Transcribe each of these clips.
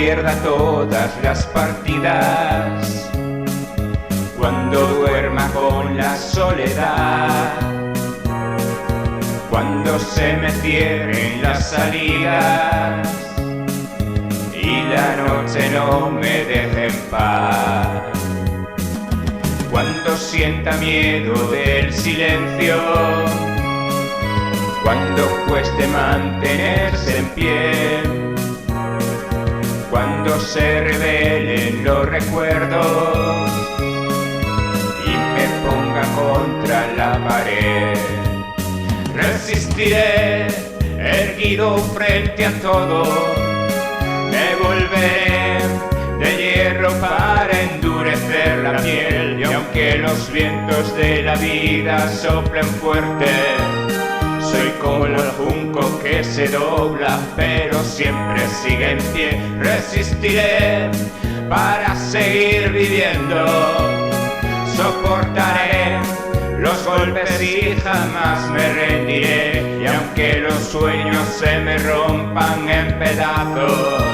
pierda todas las partidas, cuando duerma con la soledad, cuando se me cierren las salidas y la noche no me deje en paz, cuando sienta miedo del silencio, cuando cueste mantenerse en pie, cuando se revelen los recuerdos y me ponga contra la pared. Resistiré, erguido frente a todo, me volveré de hierro para endurecer la piel. Y aunque los vientos de la vida soplen fuerte, soy como el junco que se dobla pero siempre sigue en pie. Resistiré para seguir viviendo, soportaré los golpes y jamás me rendiré. Y aunque los sueños se me rompan en pedazos,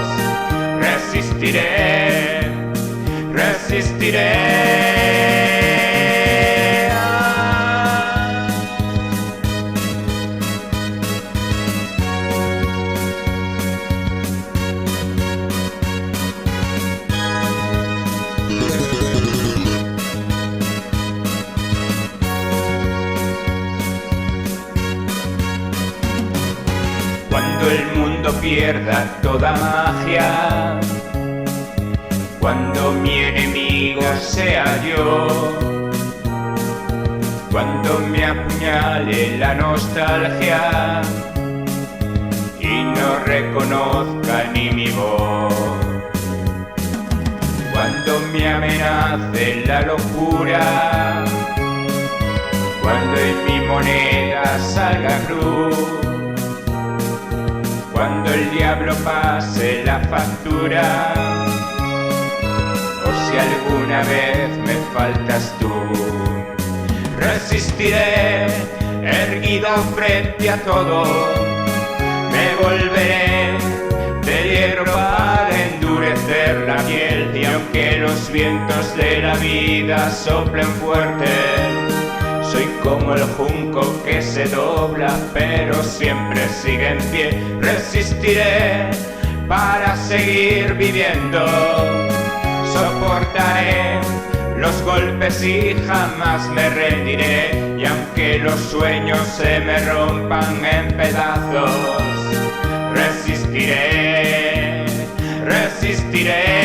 resistiré, resistiré. Cuando el mundo pierda toda magia, cuando mi enemigo sea yo, cuando me apuñale la nostalgia y no reconozca ni mi voz, cuando me amenace la locura, cuando en mi moneda salga cruz, cuando el diablo pase la factura, o si alguna vez me faltas tú, resistiré, erguido frente a todo, me volveré de hierro para endurecer la piel. Y aunque los vientos de la vida soplen fuerte, soy como el junco que se dobla pero siempre sigue en pie. Resistiré para seguir viviendo, soportaré los golpes y jamás me rendiré. Y aunque los sueños se me rompan en pedazos, resistiré, resistiré.